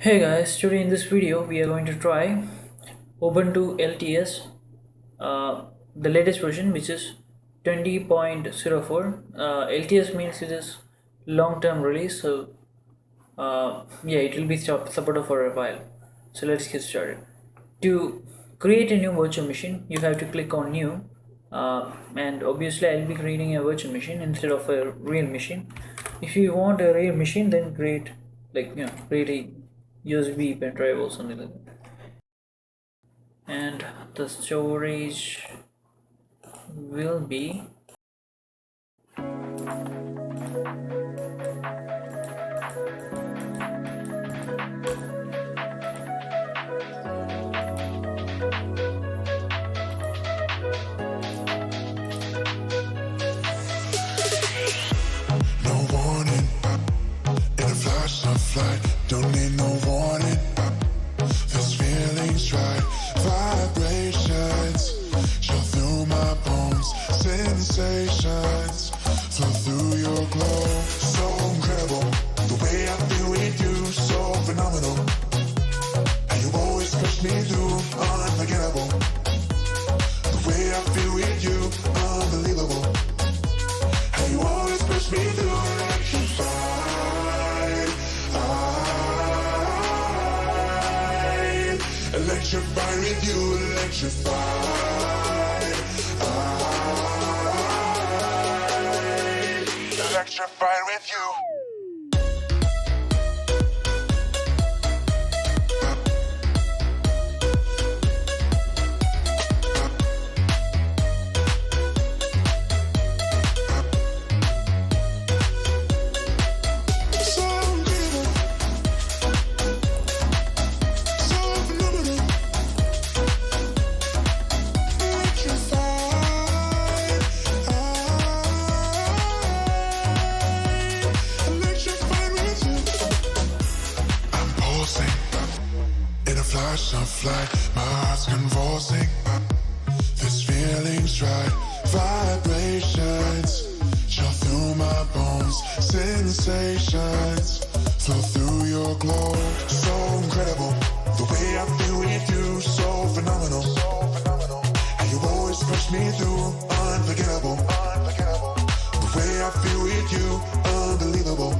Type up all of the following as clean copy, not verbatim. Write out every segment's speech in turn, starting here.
Hey guys, today in this video we are going to try Ubuntu LTS, the latest version, which is 20.04. LTS means it is long-term release, so yeah, it will be supported for a while. So let's get started. To create a new virtual machine, you have to click on new, and obviously I'll be creating a virtual machine instead of a real machine. If you want a real machine, then create create a USB pen drive or something like that. And the storage will be no warning. In a flash of light, don't need no warning. This feeling's right, vibrations show through my bones, sensations flow through your glow. So incredible, the way I feel with you, so phenomenal. And you always push me through, unforgettable. The way I feel with you, unbelievable. And you always push me through, electrified with you, electrified with you. In a flash of light, my heart's convulsing. This feeling's right, vibrations show through my bones, sensations flow through your glow. So incredible, the way I feel with you, so phenomenal. And you always push me through, unforgettable. The way I feel with you, unbelievable.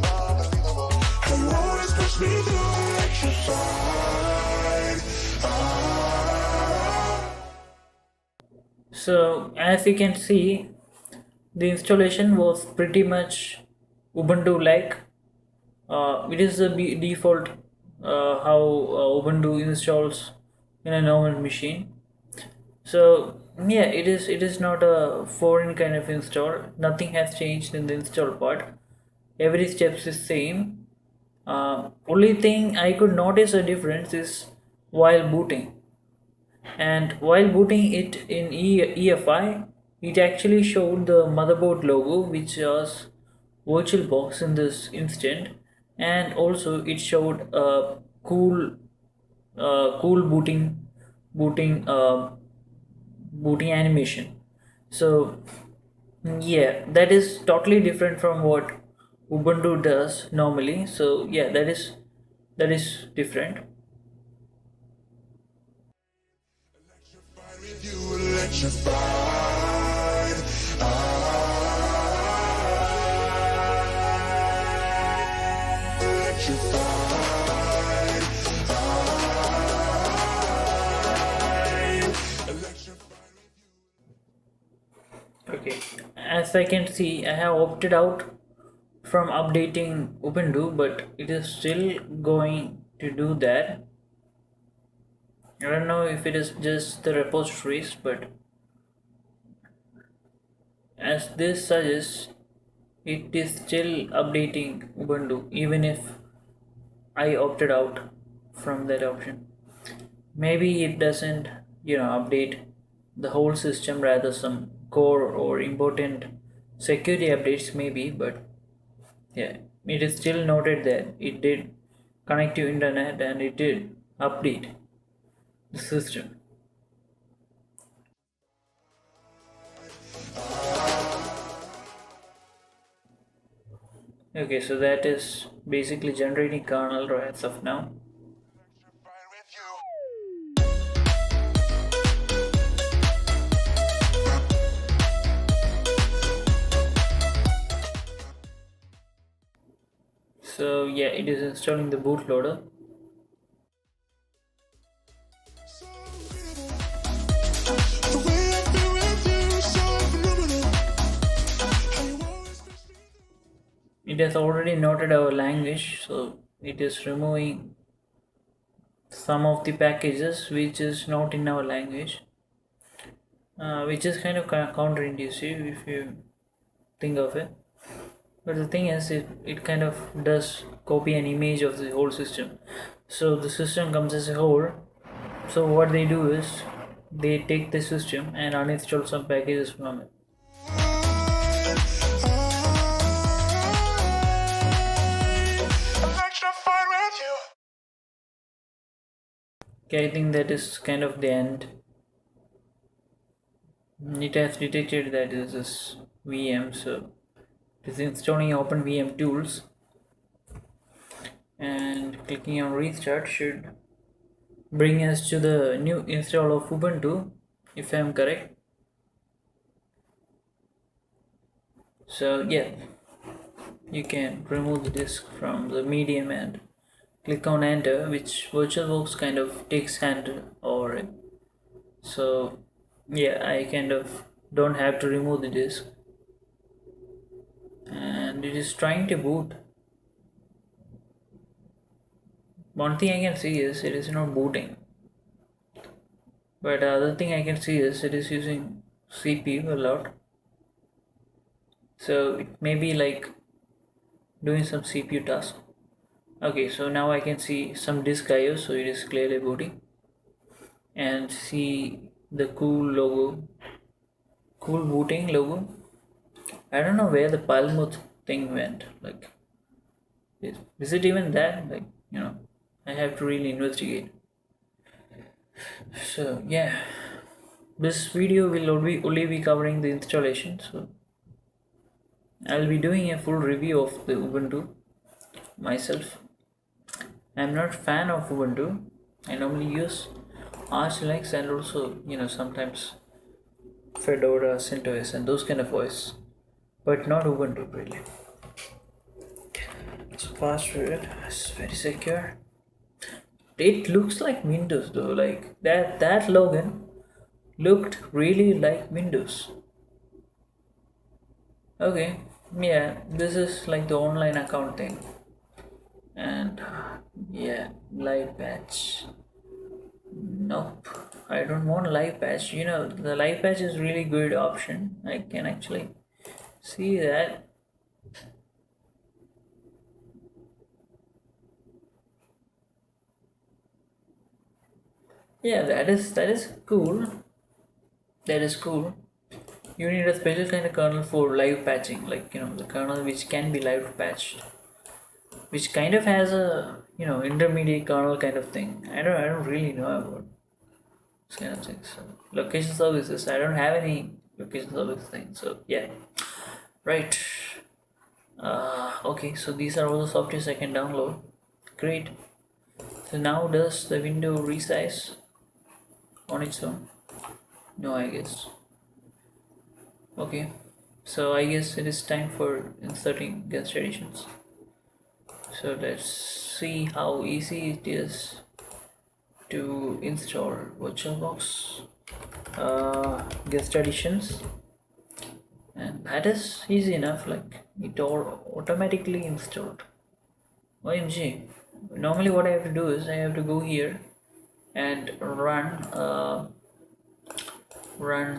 And you always push me through, electrified. so as you can see, the installation was pretty much Ubuntu like. It is the default how Ubuntu installs in a normal machine. So yeah, it is not a foreign kind of install. Nothing has changed in the install part. Every step is same. Only thing I could notice a difference is while booting. And while booting it in EFI, it actually showed the motherboard logo, which was VirtualBox in this instant, and also it showed a cool booting animation. So yeah, that is totally different from what Ubuntu does normally. So yeah, that is different. Electrified with you, electrified. Electrified. Electrified with you. Okay, as I can see, I have opted out from updating Ubuntu, but it is still going to do that. I don't know if it is just the repositories, but as this suggests, it is still updating Ubuntu even if I opted out from that option. Maybe it doesn't, update the whole system, rather some core or important security updates maybe, but yeah, it is still noted that it did connect to internet and it did update the system. Okay, so that is basically generating kernel as of now. So yeah, it is installing the bootloader. The way I feel with you, so phenomenal. How you always fix me. It has already noted our language, so it is removing some of the packages which is not in our language, which is kind of counterintuitive if you think of it. But the thing is, it kind of does copy an image of the whole system. So the system comes as a whole. So what they do is they take the system and uninstall some packages from it. I'm extra fine with you. Okay, I think that is kind of the end. It has detected that this is VM, so it is installing open VM tools, and clicking on restart should bring us to the new install of Ubuntu, if I am correct. So yeah, you can remove the disk from the medium and click on enter, which VirtualBox kind of takes hand over it. So yeah, I kind of don't have to remove the disk, and it is trying to boot. One thing I can see is it is not booting, but the other thing I can see is it is using CPU a lot, so it may be like doing some CPU task. Okay, so now I can see some disk IO, so it is clearly booting, and see the cool booting logo. I don't know where the Palmuth thing went. Like, is it even that? Like, I have to really investigate. So yeah, this video will only be covering the installation. So I'll be doing a full review of the Ubuntu myself. I'm not fan of Ubuntu. I normally use Arch Linux and also sometimes Fedora, CentOS, and those kind of OS, but not Ubuntu really. It's password. It's very secure. It looks like Windows though. Like that login looked really like Windows. Okay, yeah, this is like the online account thing, and yeah, live patch. Nope, I don't want live patch. The live patch is really good option. I can actually see that. Yeah, that is cool. That is cool. You need a special kind of kernel for live patching, like the kernel which can be live patched, which kind of has a intermediate kernel kind of thing. I don't really know about this kind of things. So, location services. I don't have any location service thing. So yeah, right. Okay. So these are all the softwares I can download. Great. So now does the window resize on its own? No, I guess. Okay. So I guess it is time for inserting guest editions. So let's see how easy it is to install VirtualBox guest editions, and that is easy enough. Like it all automatically installed. OMG! Normally, what I have to do is I have to go here and run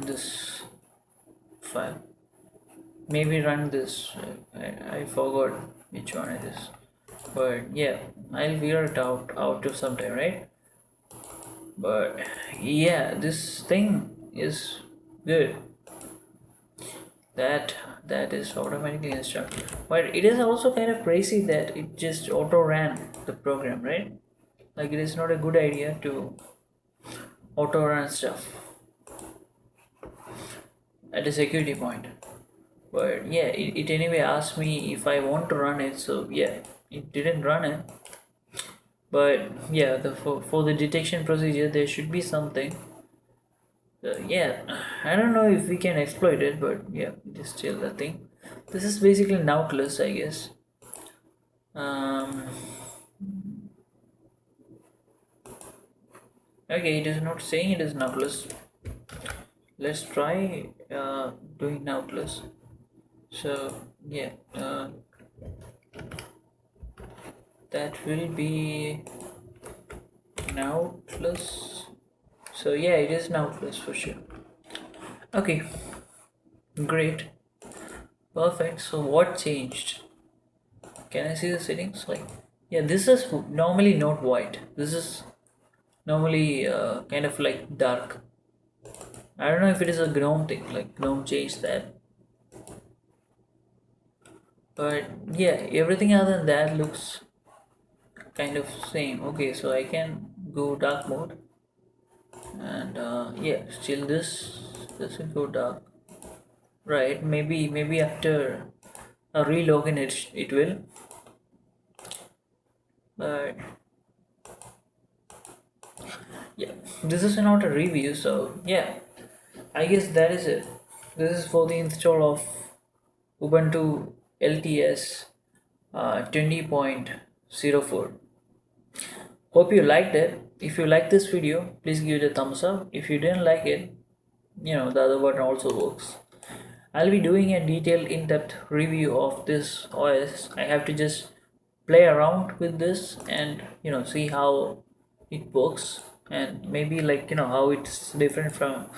this file. Maybe run this. I forgot which one it is, but yeah, I'll figure it out of some time, right? But yeah, this thing is good. That is automatically installed, but it is also kind of crazy that it just auto ran the program, right? Like it is not a good idea to auto run stuff at a security point. But yeah, it anyway asked me if I want to run it, so yeah, it didn't run it. But yeah, for the detection procedure there should be something. Yeah, I don't know if we can exploit it, but yeah, it is still a thing. This is basically Nautilus, I guess. um, okay, it is not saying it is Nautilus. Let's try doing Nautilus. So yeah, that will be Nautilus. So yeah, it is Nautilus for sure. Okay, great, perfect. So what changed? Can I see the settings? Like, yeah, this is normally not white. This is normally kind of like dark. I don't know if it is a GNOME thing, like GNOME changed that. But yeah, everything other than that looks kind of same. Okay, so I can go dark mode, and yeah, still this doesn't go dark. Right? Maybe after a relogin it will. But yeah, this is not a review, so yeah, I guess that is it. This is for the install of Ubuntu LTS 20.04. Hope you liked it. If you like this video, please give it a thumbs up. If you didn't like it, the other button also works. I'll be doing a detailed in-depth review of this OS. I have to just play around with this and see how it works, and maybe like how it's different from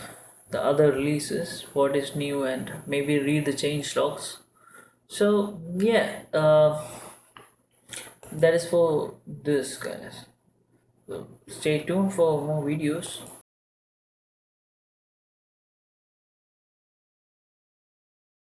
the other releases, what is new, and maybe read the change logs. So yeah, that is for this, guys. So stay tuned for more videos.